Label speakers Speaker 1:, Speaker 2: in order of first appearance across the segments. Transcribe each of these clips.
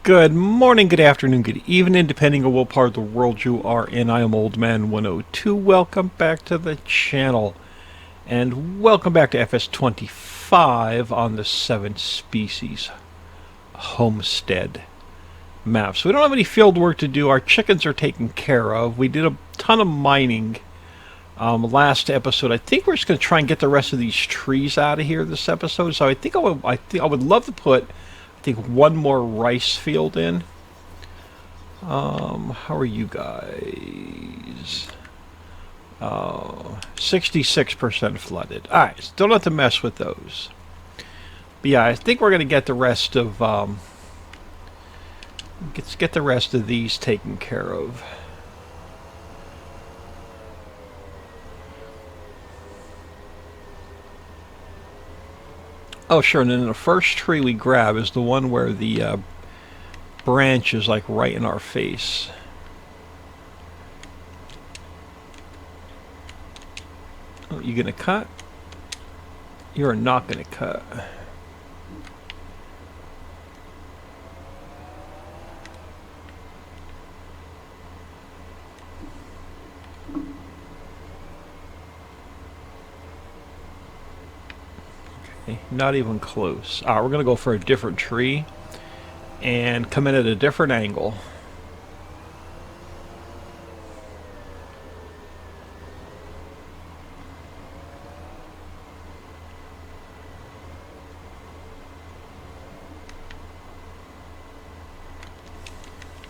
Speaker 1: Good morning, good afternoon, good evening, depending on what part of the world you are in. I am Old Man 102. Welcome back to the channel. And welcome back to FS25 on the 7 Species Homestead map. So we don't have any field work to do. Our chickens are taken care of. We did a ton of mining last episode. I think we're just going to try and get the rest of these trees out of here this episode. So I think I would love to put one more rice field in. How are you guys? 66% flooded. Alright, still not to mess with those. But yeah, I think we're going to get the rest of let's get the rest of these taken care of. Oh sure, and then the first tree we grab is the one where the branch is like right in our face. Oh, you gonna cut? You're not gonna cut. Okay, not even close. Alright, we're gonna go for a different tree and come in at a different angle.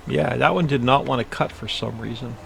Speaker 1: Yeah, that one did not want to cut for some reason.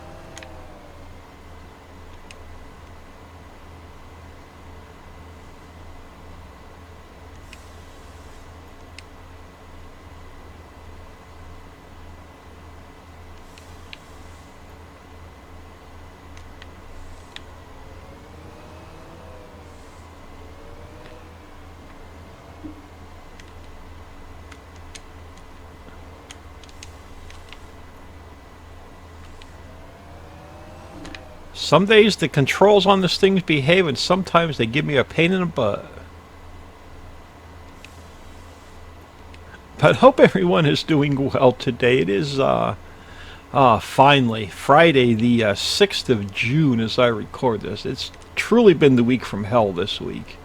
Speaker 1: Some days the controls on this thing behave, and sometimes they give me a pain in the butt. But hope everyone is doing well today. It is, finally, Friday the 6th of June as I record this. It's truly been the week from hell this week.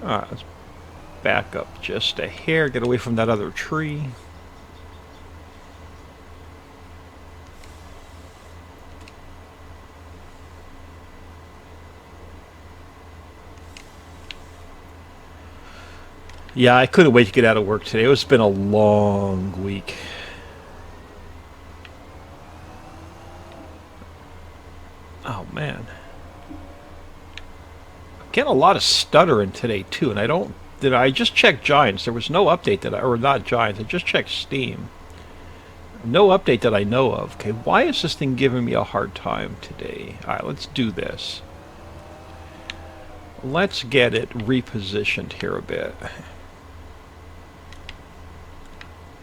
Speaker 1: Alright, let's back up just a hair, get away from that other tree. Yeah, I couldn't wait to get out of work today. It's been a long week. Oh man. Getting a lot of stuttering today too, and I just checked Giants. There was no update or not Giants, I just checked Steam. No update that I know of. Okay, why is this thing giving me a hard time today? Alright, let's do this. Let's get it repositioned here a bit.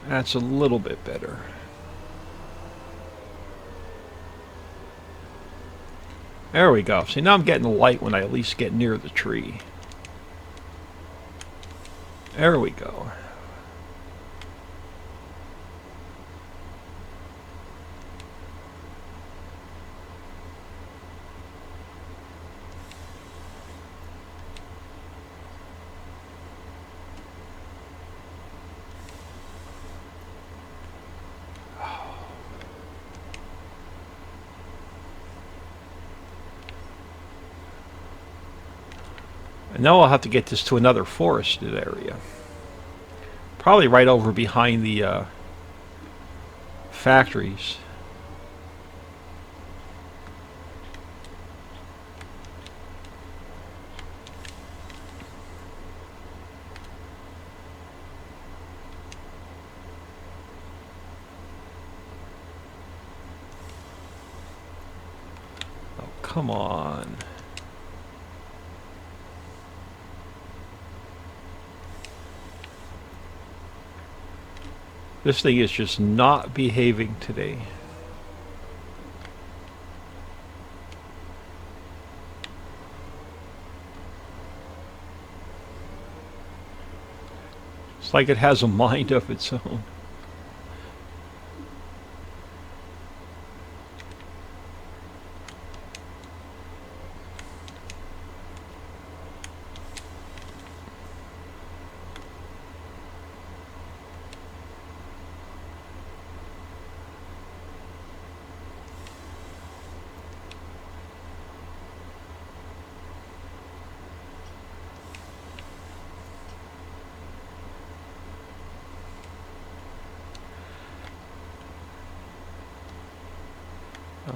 Speaker 1: That's a little bit better. There we go. See, now I'm getting the light when I at least get near the tree. There we go. And now I'll have to get this to another forested area. Probably right over behind the factories. Oh, come on. This thing is just not behaving today. It's like it has a mind of its own.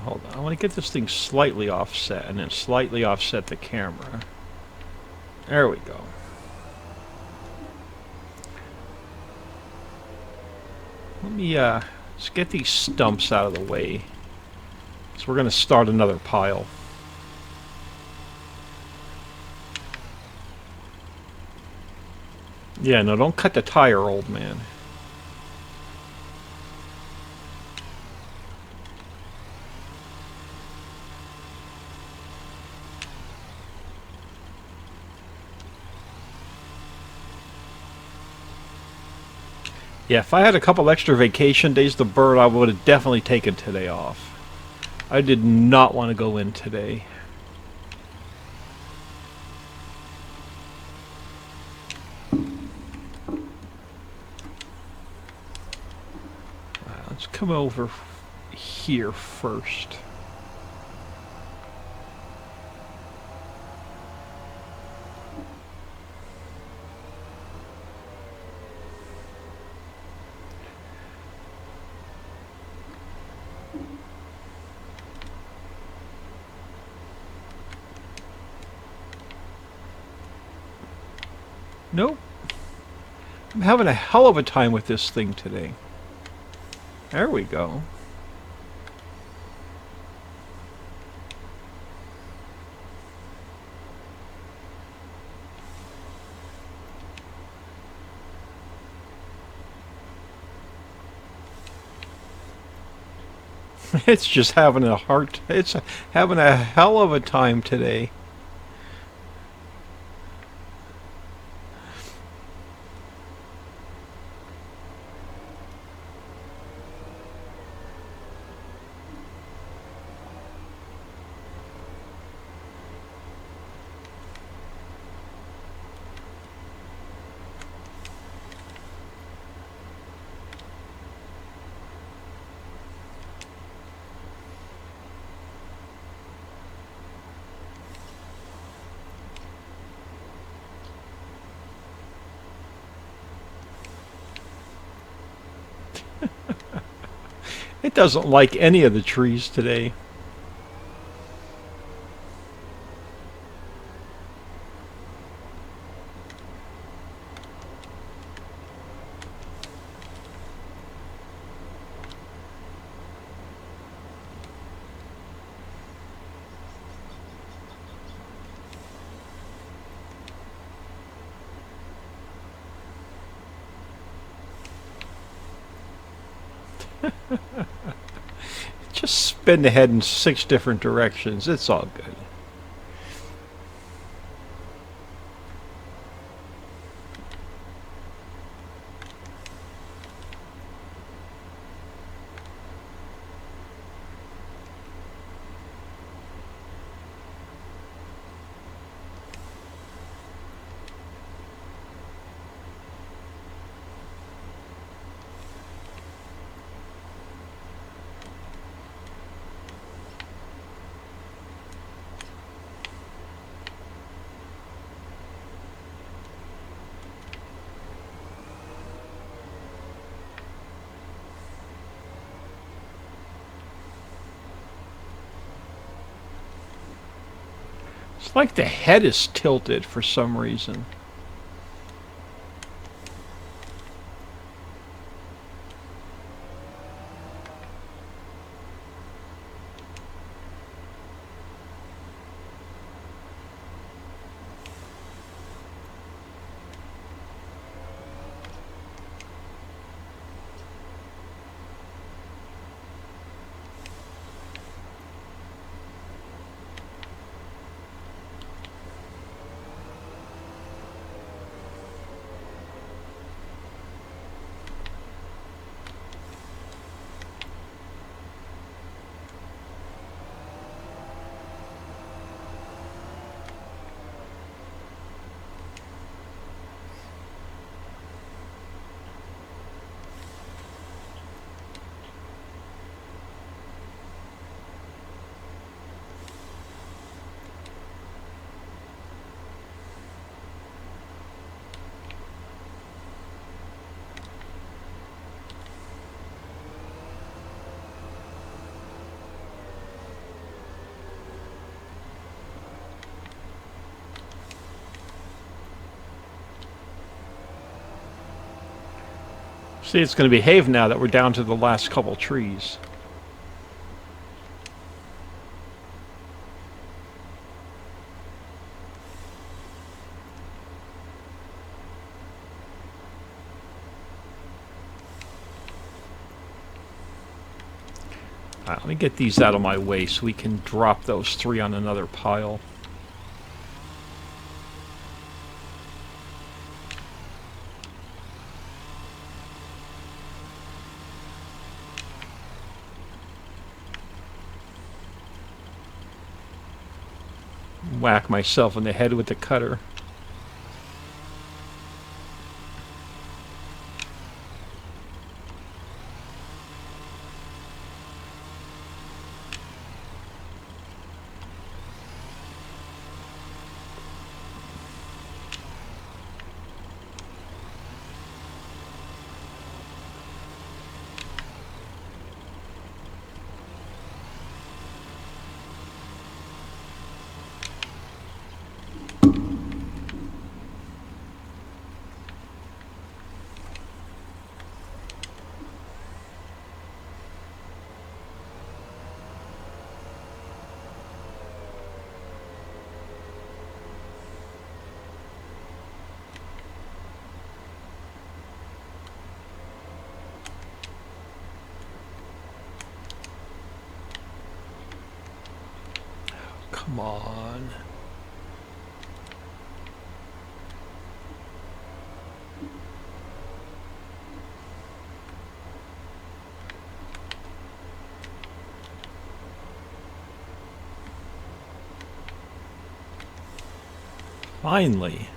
Speaker 1: Hold on, I want to get this thing slightly offset and then slightly offset the camera. There we go. Let me let's get these stumps out of the way. So we're going to start another pile. Yeah, no, don't cut the tire, old man. Yeah, if I had a couple extra vacation days to burn, I would have definitely taken today off. I did not want to go in today. Let's come over here first. Nope. I'm having a hell of a time with this thing today. There we go. It's just having a it's having a hell of a time today. It doesn't like any of the trees today. Just spin the head in 6 different directions. It's all good. It's like the head is tilted for some reason. See, it's going to behave now that we're down to the last couple trees. Alright, let me get these out of my way so we can drop those 3 on another pile. Whack myself in the head with the cutter. Come on. Finally.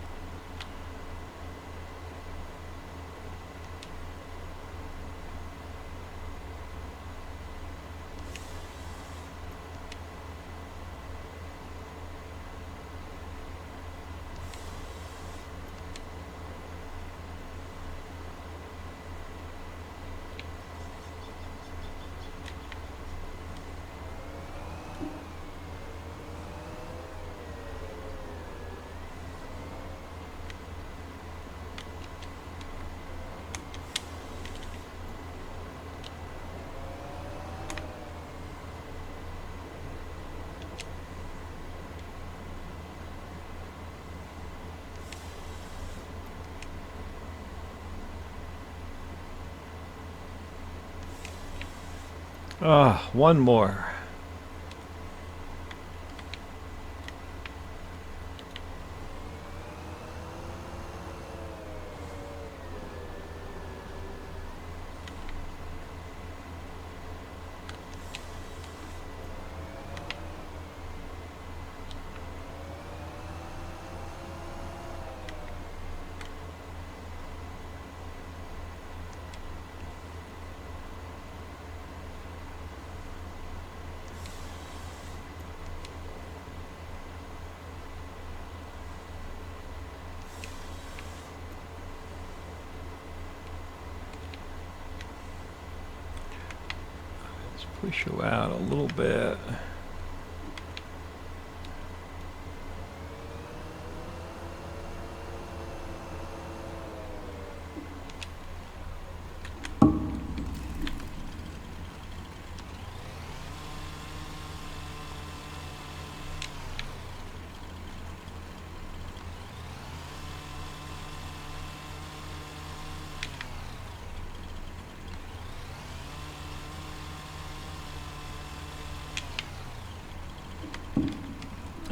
Speaker 1: Ah, one more. Push you out a little bit.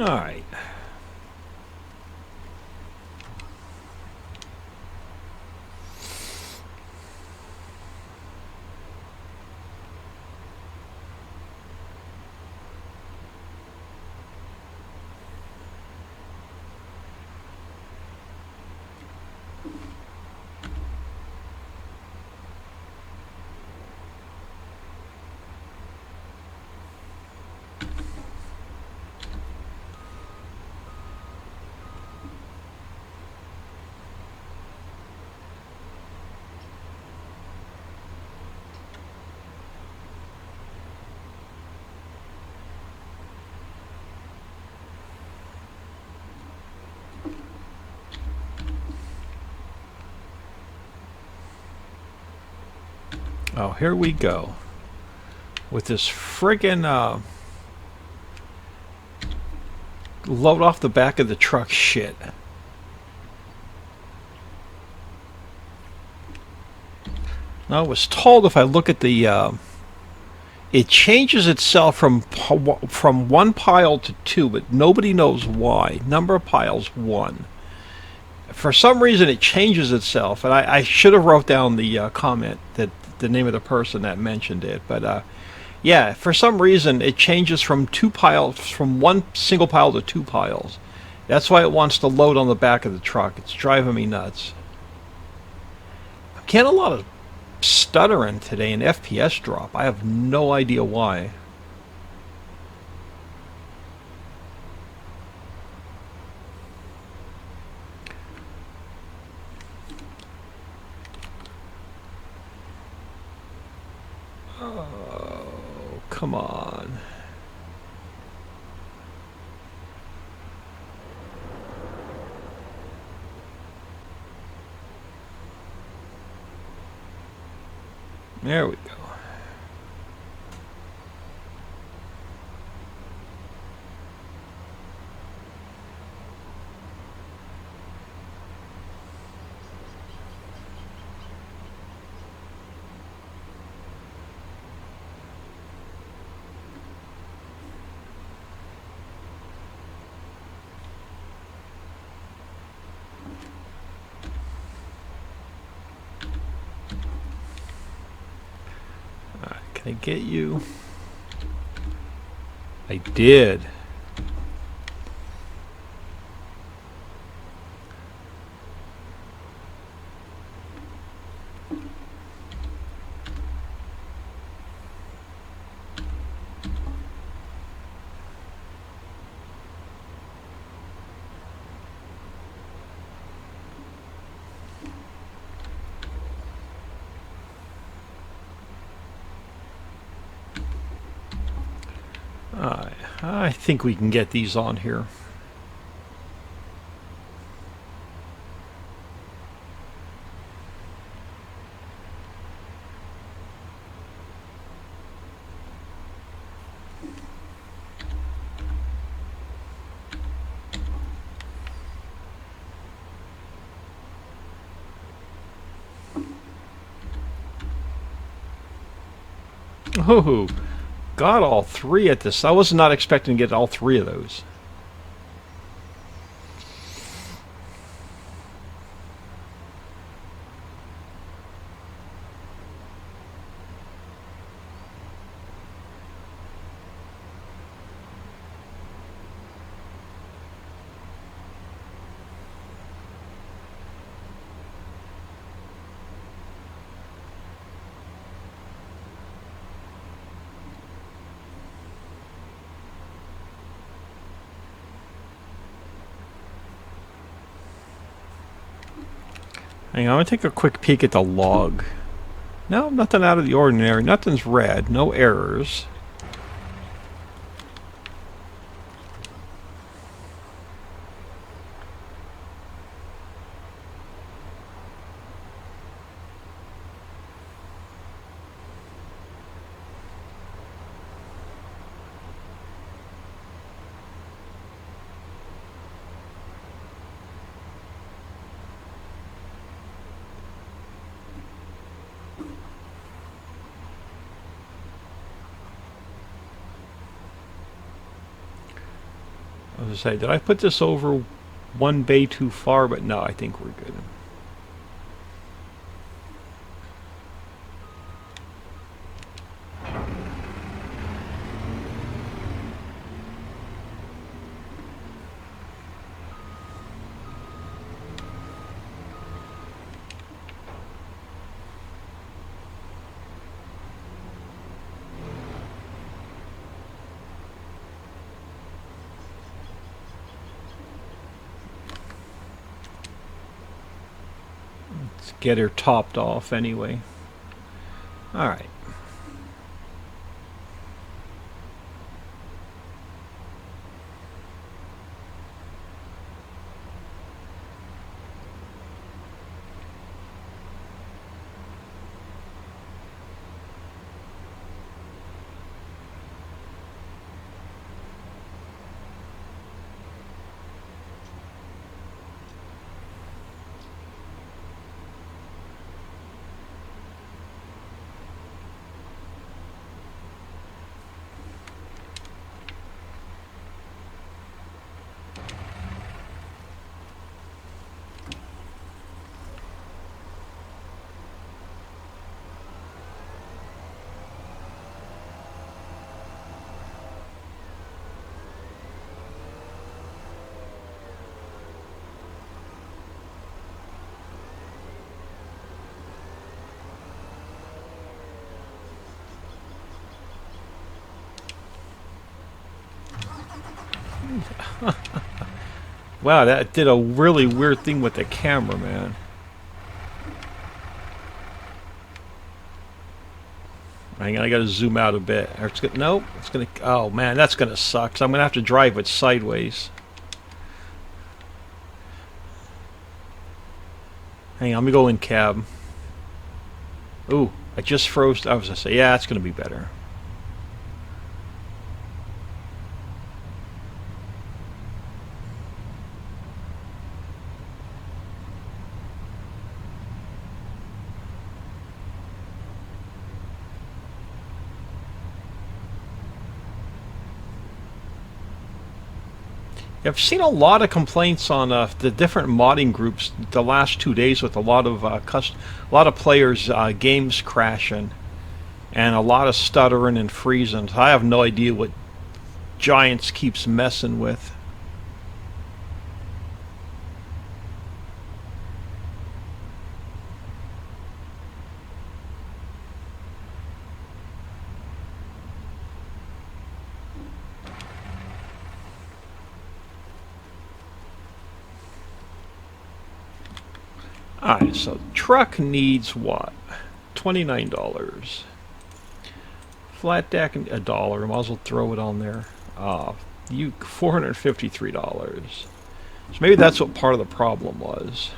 Speaker 1: All right. Oh, here we go. With this friggin' load off the back of the truck shit. Now, I was told if I look at the it changes itself from one pile to two, but nobody knows why. Number of piles, 1. For some reason, it changes itself, and I should have wrote down the comment, that the name of the person that mentioned it. But yeah, for some reason, it changes from 2 piles, from one single pile to 2 piles. That's why it wants to load on the back of the truck. It's driving me nuts. I'm getting a lot of stuttering today, and FPS drop. I have no idea why. Oh, come on. There we go. Can I get you? I did. I think we can get these on here. Oh, got all 3 at this. I was not expecting to get all 3 of those. Hang on, I'm going to take a quick peek at the log. No, nothing out of the ordinary. Nothing's red. No errors. I was going to say, did I put this over one bay too far? But no, I think we're good. Get her topped off anyway. Alright. Wow, that did a really weird thing with the camera, man. Hang on, I gotta zoom out a bit. Nope, it's gonna. Oh man, that's gonna suck. So I'm gonna have to drive it sideways. Hang on, let me go in cab. Ooh, I just froze. I was gonna say, yeah, it's gonna be better. I've seen a lot of complaints on the different modding groups the last 2 days with a lot of players' games crashing and a lot of stuttering and freezing. I have no idea what Giants keeps messing with. Alright, so truck needs what? $29. Flat deck $1. Might as well throw it on there. You $453. So maybe that's what part of the problem was.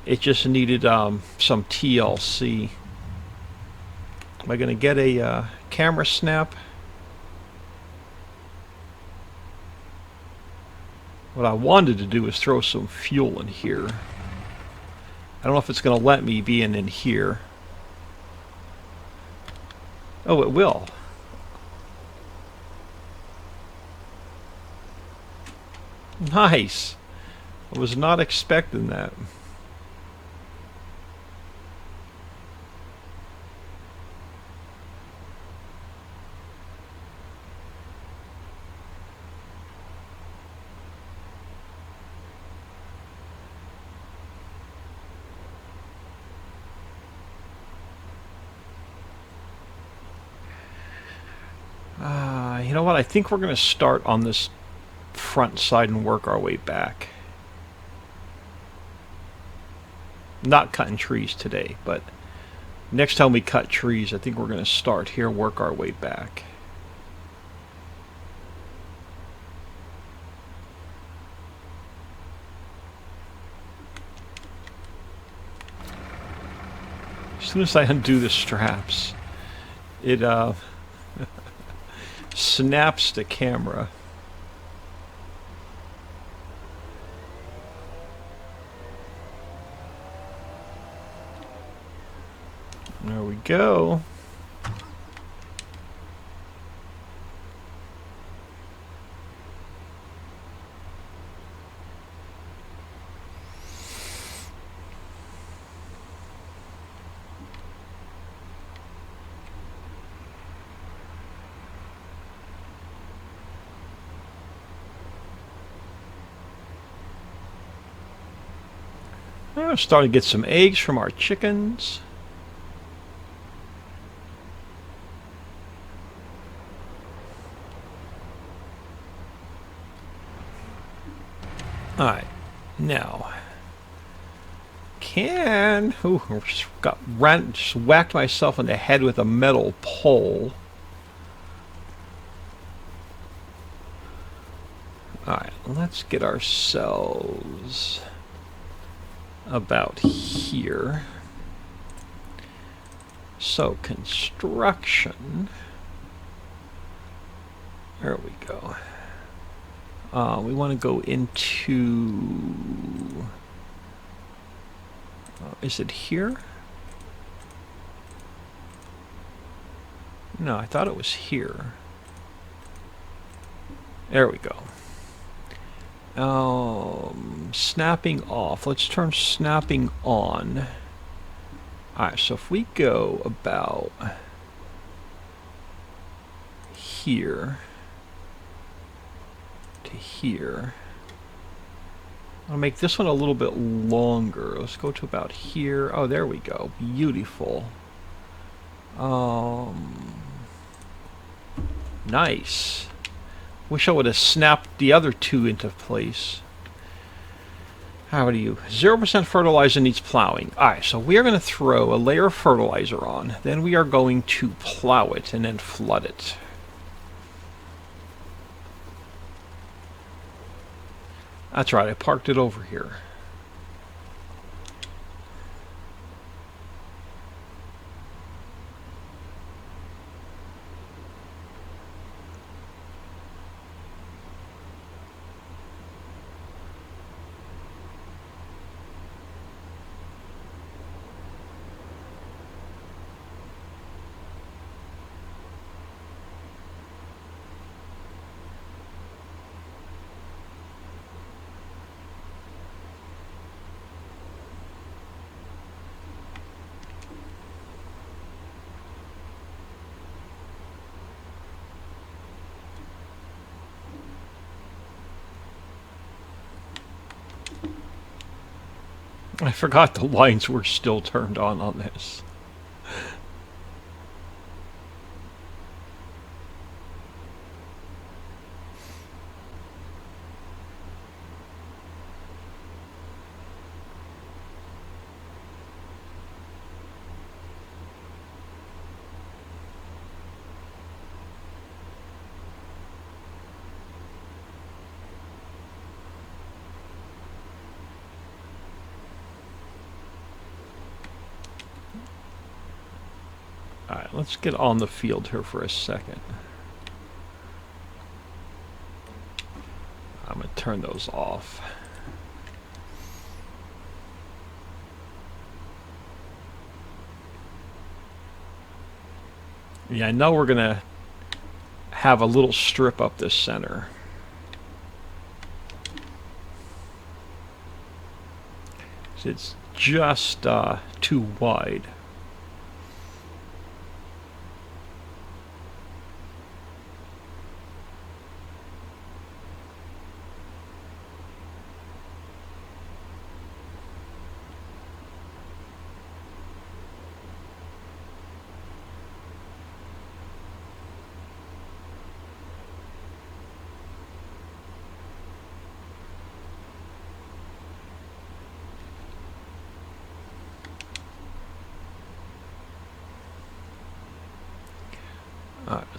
Speaker 1: It just needed some TLC. Am I going to get a camera snap? What I wanted to do is throw some fuel in here. I don't know if it's going to let me be in here. Oh, it will. Nice. I was not expecting that. You know what? I think we're going to start on this front side and work our way back. Not cutting trees today, but next time we cut trees, I think we're going to start here and work our way back. As soon as I undo the straps, it snaps the camera. There we go. I'm starting to get some eggs from our chickens. Alright, now just whacked myself in the head with a metal pole. Alright, let's get ourselves about here. So construction, there we go. We want to go into is it here? No, I thought it was here. There we go. Snapping off. Let's turn snapping on. Alright, so if we go about here to here, I'll make this one a little bit longer. Let's go to about here. Oh, there we go. Beautiful. Nice. Wish I would have snapped the other two into place. How do you? 0% fertilizer needs plowing. Alright, so we are going to throw a layer of fertilizer on. Then we are going to plow it and then flood it. That's right, I parked it over here. I forgot the lights were still turned on this. Alright, let's get on the field here for a second. I'm going to turn those off. Yeah, I know we're going to have a little strip up this center. It's just too wide.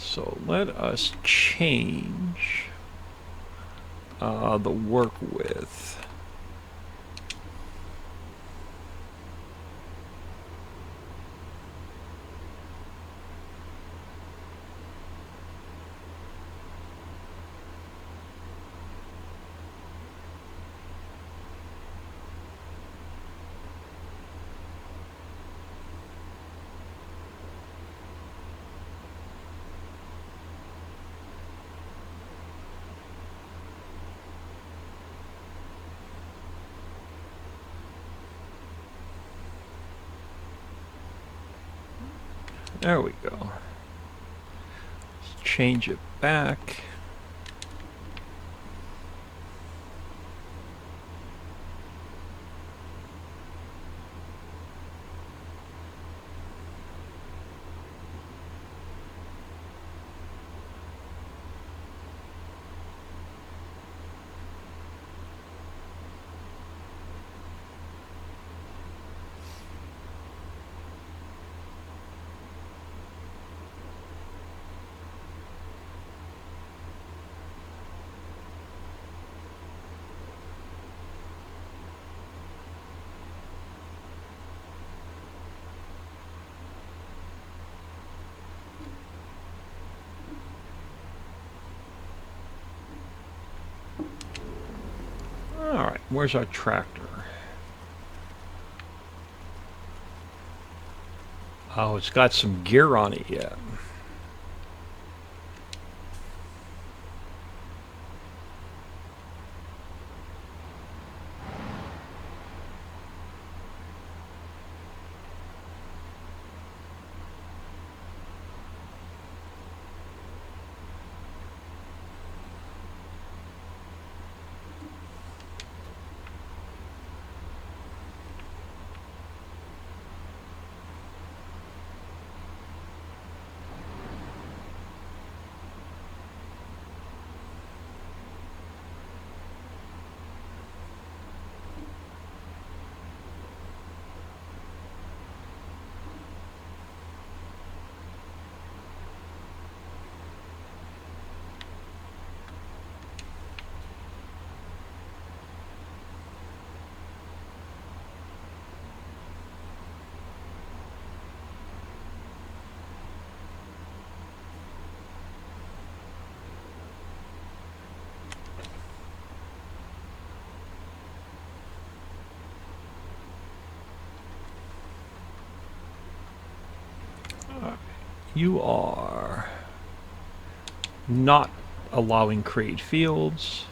Speaker 1: So let us change the work width. There we go. Let's change it back. Alright, where's our tractor? Oh, it's got some gear on it yet. You are not allowing create fields.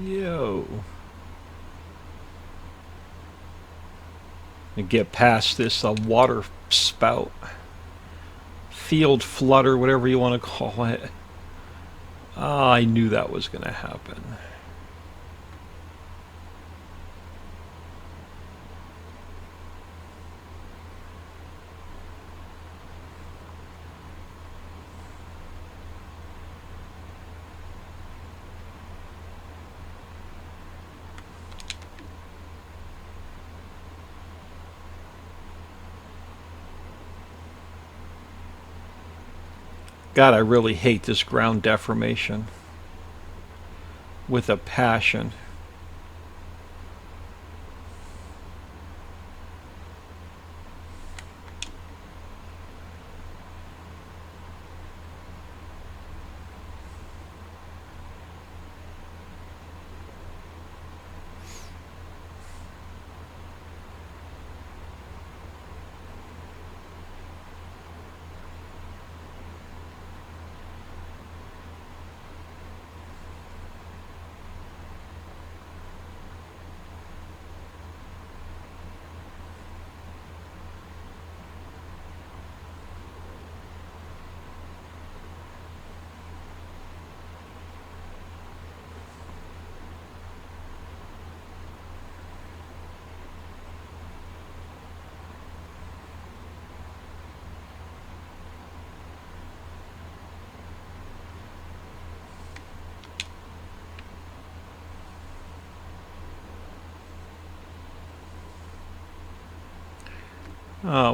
Speaker 1: Yo. And get past this water spout. Field flutter, whatever you want to call it. I knew that was going to happen. God, I really hate this ground deformation. With a passion.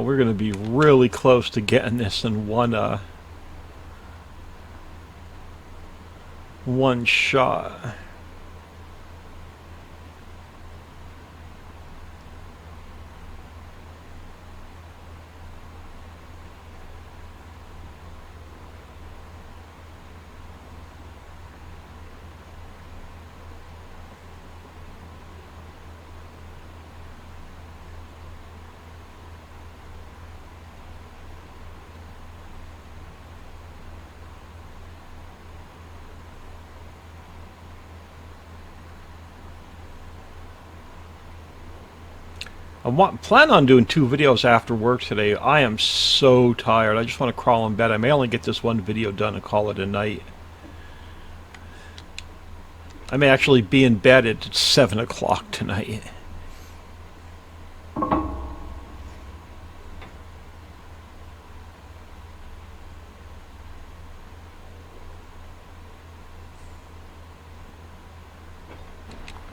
Speaker 1: We're going to be really close to getting this in one shot. Plan on doing 2 videos after work today. I am so tired. I just want to crawl in bed. I may only get this one video done and call it a night. I may actually be in bed at 7 o'clock tonight.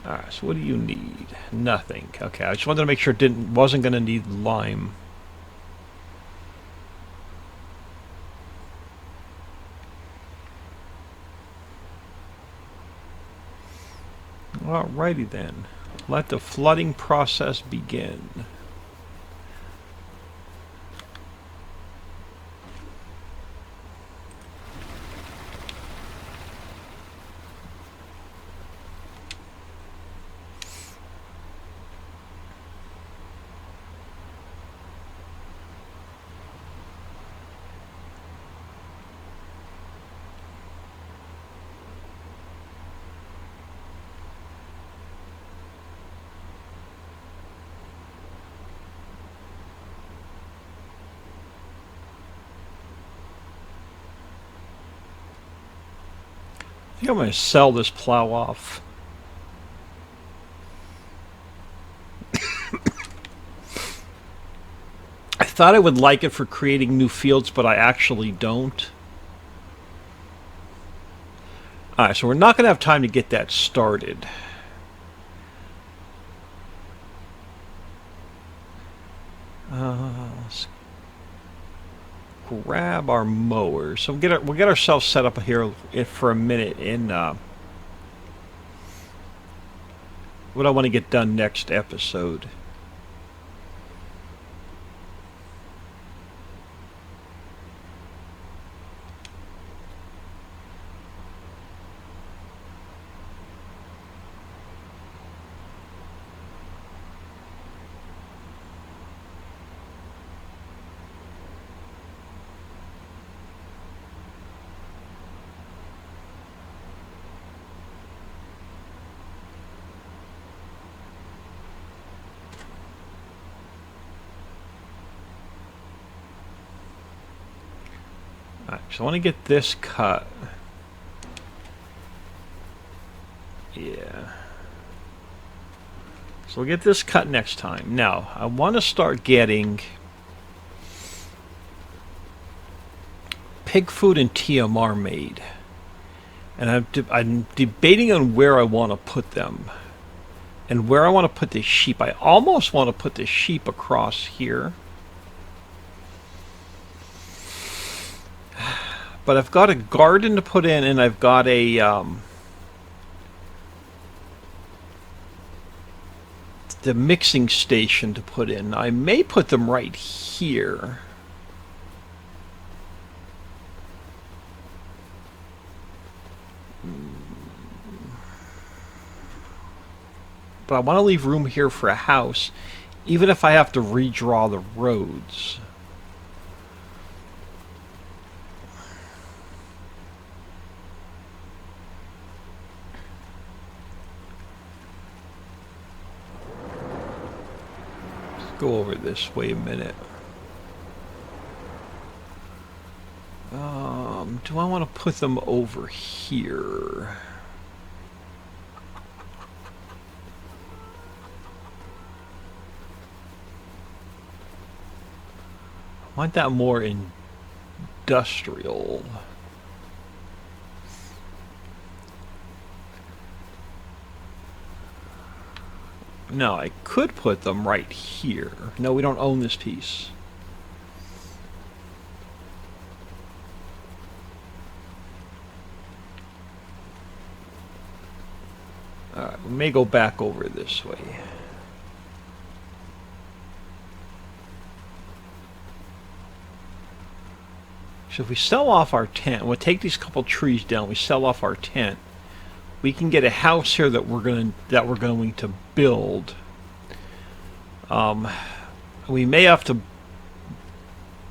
Speaker 1: Alright, so what do you need? Nothing. Okay, I just wanted to make sure it wasn't going to need lime. Alrighty then. Let the flooding process begin. I think I'm going to sell this plow off. I thought I would like it for creating new fields, but I actually don't. Alright, so we're not going to have time to get that started. Let's grab our mower. So we'll get ourselves set up here for a minute in what I want to get done next episode. Alright, so I want to get this cut. Yeah. So we'll get this cut next time. Now, I want to start getting pig food and TMR made. And I'm debating on where I want to put them. And where I want to put the sheep. I almost want to put the sheep across here. But I've got a garden to put in, and I've got a the mixing station to put in. I may put them right here. But I want to leave room here for a house, even if I have to redraw the roads. Go over this way a minute. Do I want to put them over here? I want that more industrial. No, I could put them right here. No, we don't own this piece. Alright, we may go back over this way. So if we sell off our tent, we'll take these couple trees down, we sell off our tent. We can get a house here that we're going to build. We may have to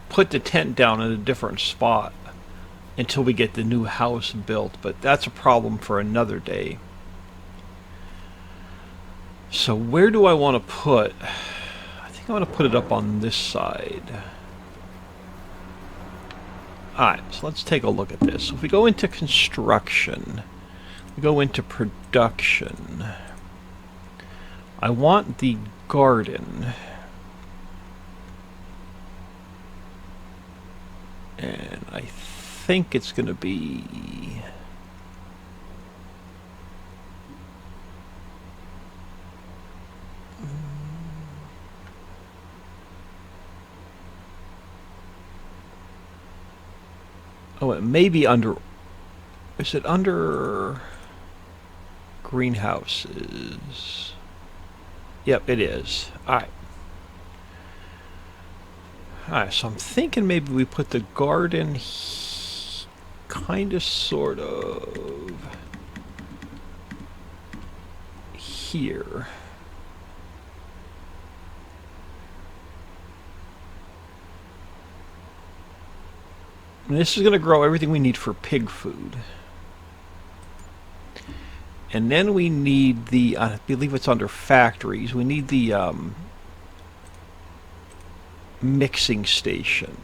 Speaker 1: put the tent down in a different spot until we get the new house built, but that's a problem for another day. So where do I want to put? I think I want to put it up on this side. Alright, so let's take a look at this. If we go into construction, we go into production. I want the garden. And I think it's going to be... Oh, it may be under... Is it under... greenhouses? Yep, it is. Alright. Alright, so I'm thinking maybe we put the garden kind of, sort of here. And this is going to grow everything we need for pig food. And then we need the, I believe it's under factories, we need the mixing station.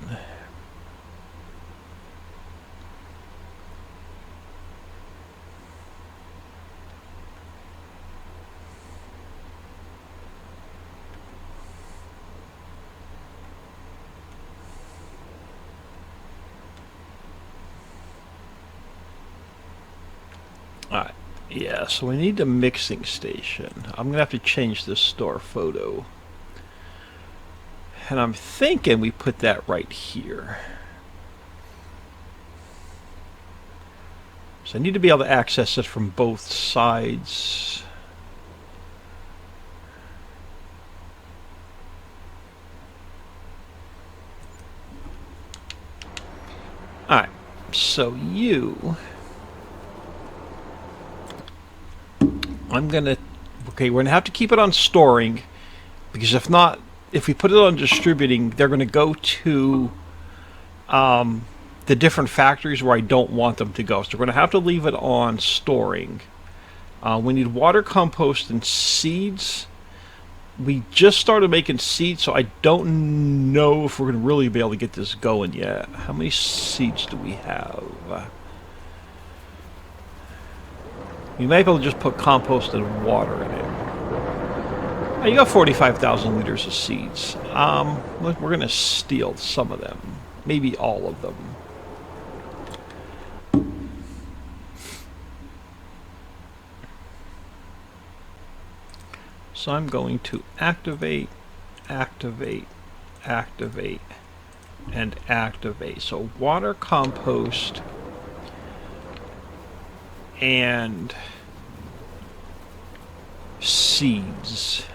Speaker 1: Alright, yeah, so we need a mixing station. I'm going to have to change this store photo. And I'm thinking we put that right here. So I need to be able to access it from both sides. Alright, so I'm gonna, okay, we're gonna have to keep it on storing, because if not, if we put it on distributing, they're gonna go to the different factories where I don't want them to go. So we're gonna have to leave it on storing. We need water, compost, and seeds. We just started making seeds, so I don't know if we're going to really be able to get this going yet. How many seeds do we have? We might be able to just put compost and water in it. Oh, you got 45,000 liters of seeds. We're going to steal some of them. Maybe all of them. So I'm going to activate, activate, activate, and activate. So water, compost, and seeds.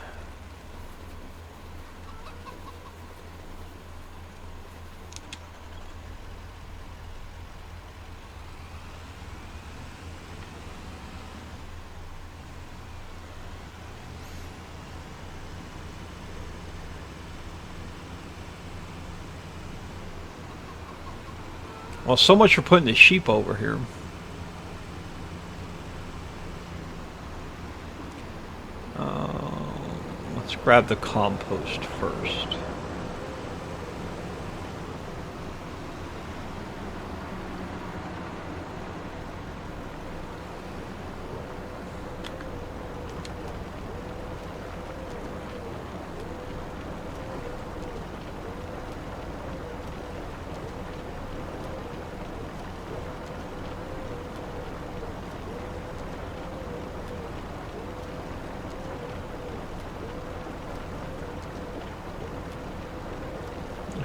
Speaker 1: Well, so much for putting the sheep over here. Let's grab the compost first.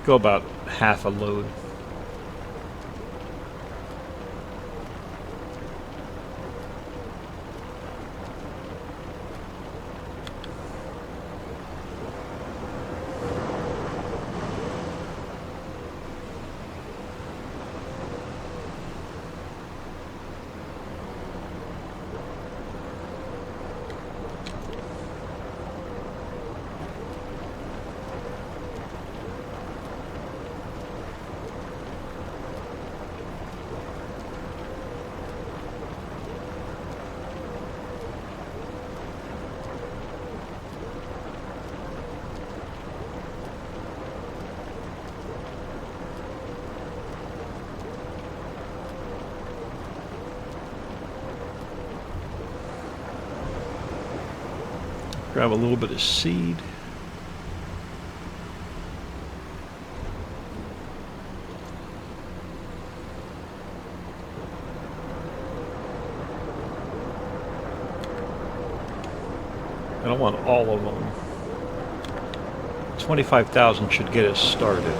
Speaker 1: Go about half a load. Grab a little bit of seed. I don't want all of them. 25,000 should get us started.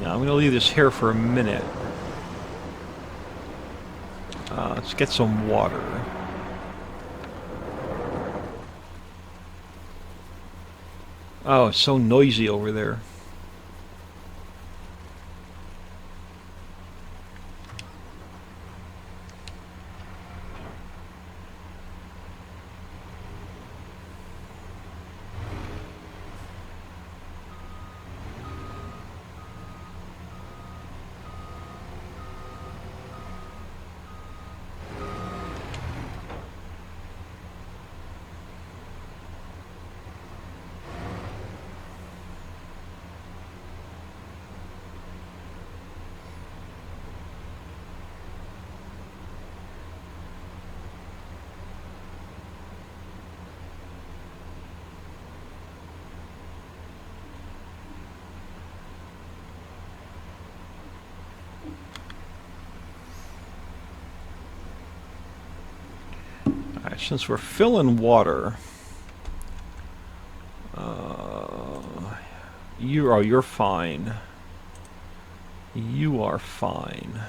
Speaker 1: Now I'm going to leave this here for a minute. Let's get some water. Oh, it's so noisy over there. since we're filling water, you're fine. You are fine.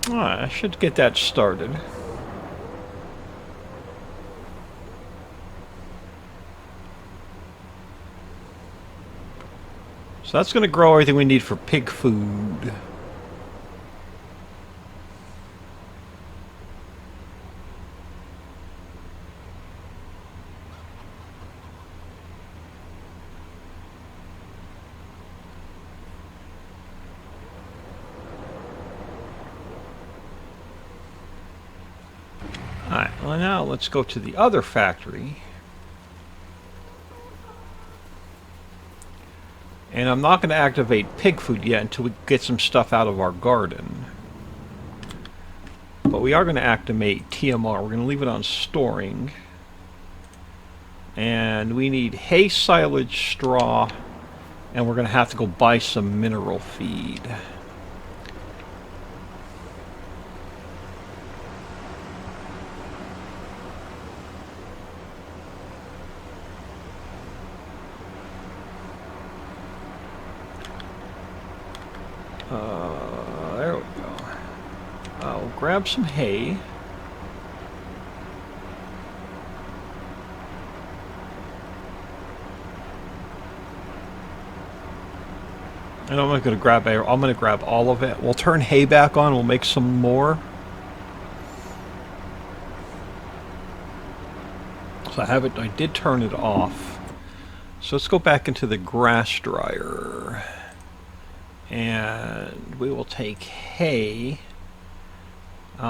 Speaker 1: Alright, I should get that started. So that's going to grow everything we need for pig food. Alright, well now let's go to the other factory. And I'm not going to activate pig food yet until we get some stuff out of our garden. But we are going to activate TMR. We're going to leave it on storing. And we need hay, silage, straw, and we're going to have to go buy some mineral feed. There we go. I'll grab some hay. And I'm going to grab all of it. We'll turn hay back on. We'll make some more. So I did turn it off. So let's go back into the grass dryer. And we will take hay. It's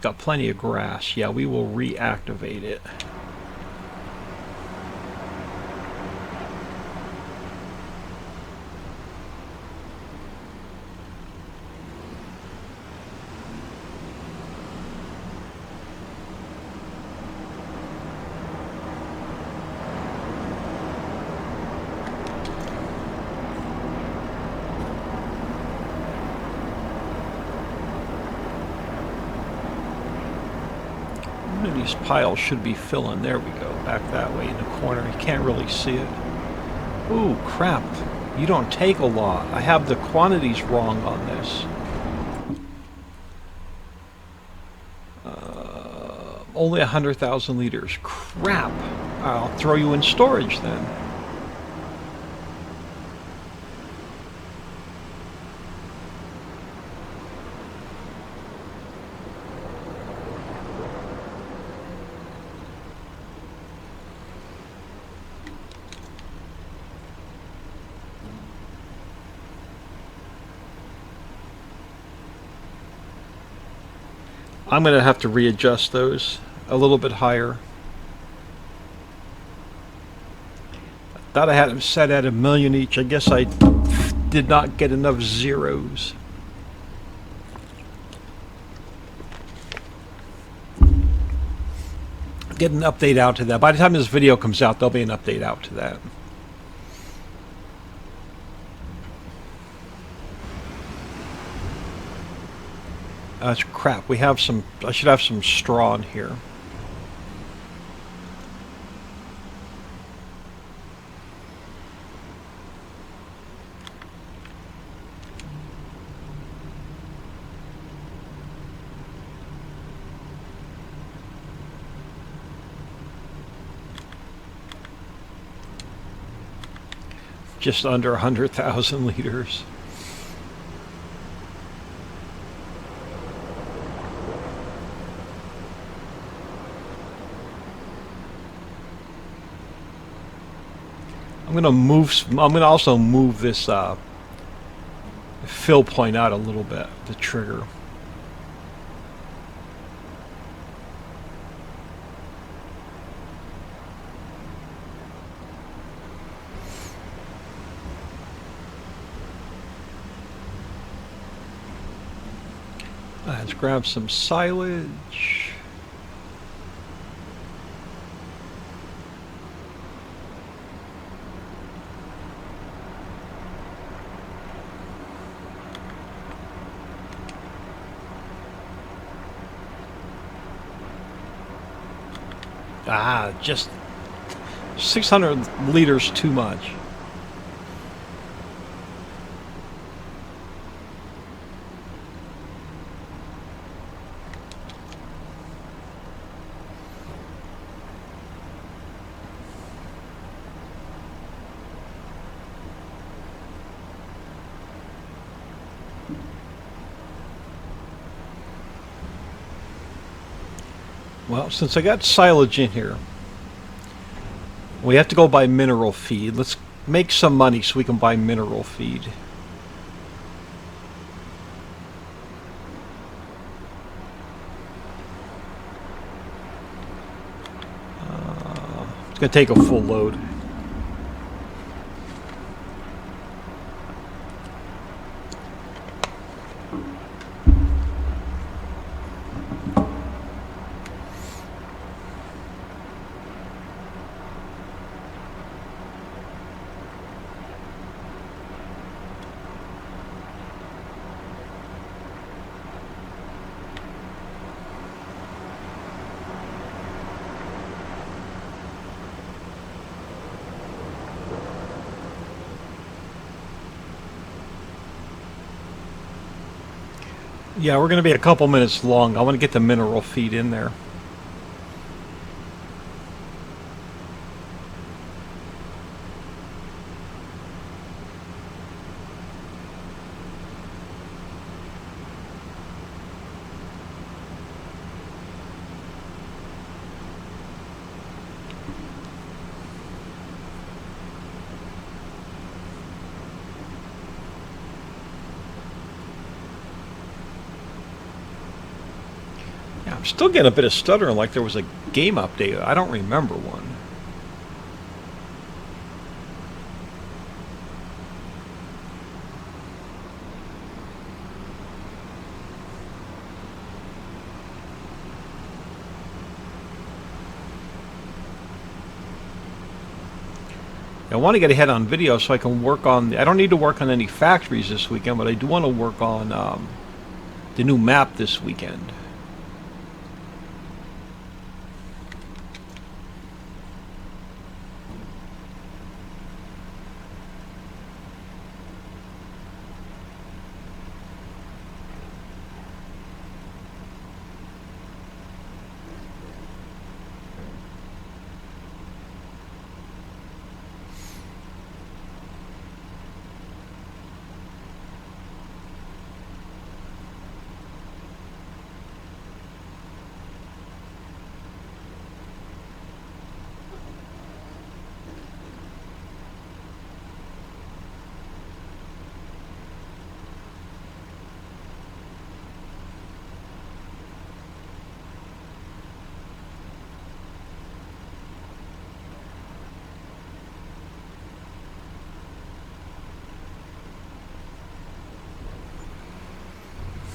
Speaker 1: got plenty of grass. Yeah, we will reactivate it. These piles should be filling. There we go. Back that way in the corner. You can't really see it. Ooh, crap. You don't take a lot. I have the quantities wrong on this. Only 100,000 liters. Crap. I'll throw you in storage then. I'm going to have to readjust those a little bit higher. I thought I had them set at 1 million each. I guess I did not get enough zeros. Get an update out to that. By the time this video comes out, there'll be an update out to that. That's crap. We have some. I should have some straw in here. Just under 100,000 liters. I'm gonna move. I'm gonna also move this fill point out a little bit. The trigger. Let's grab some silage. Just 600 liters too much. Well, since I got silage in here, we have to go buy mineral feed. Let's make some money so we can buy mineral feed. It's going to take a full load. Yeah, we're going to be a couple minutes long. I want to get the mineral feed in there. I'm still getting a bit of stuttering like there was a game update. I don't remember one. I want to get ahead on video so I can work on... I don't need to work on any factories this weekend, but I do want to work on the new map this weekend.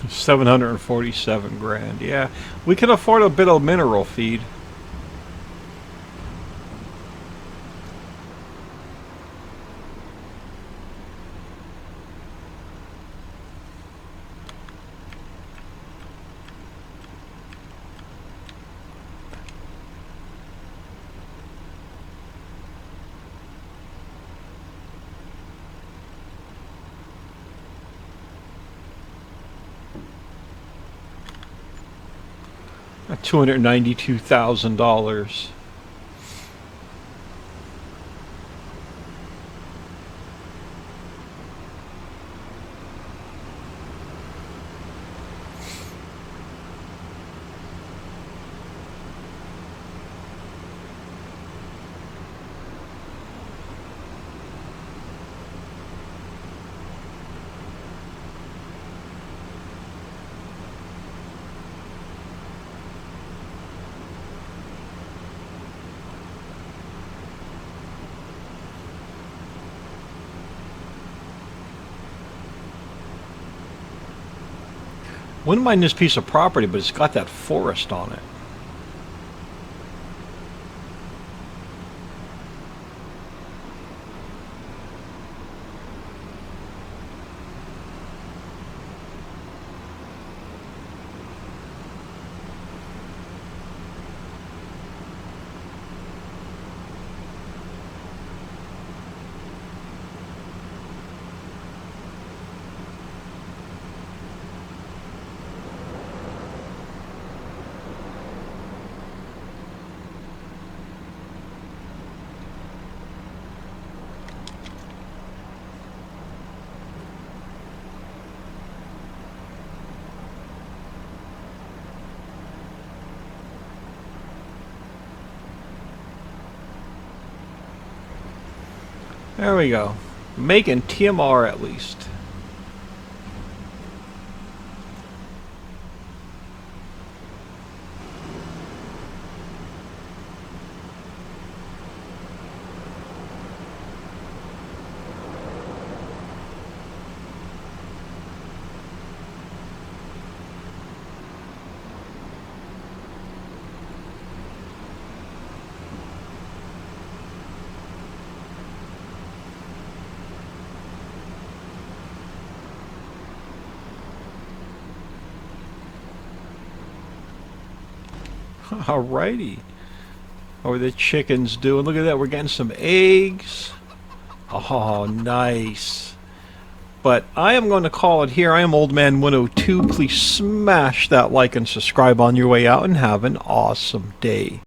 Speaker 1: $747 grand. Yeah, we can afford a bit of mineral feed. $292,000. Wouldn't mind this piece of property, but it's got that forest on it. There we go. Making TMR at least. Alrighty. How are the chickens doing? Look at that. We're getting some eggs. Oh, nice. But I am going to call it here. I am Old Man 102. Please smash that like and subscribe on your way out and have an awesome day.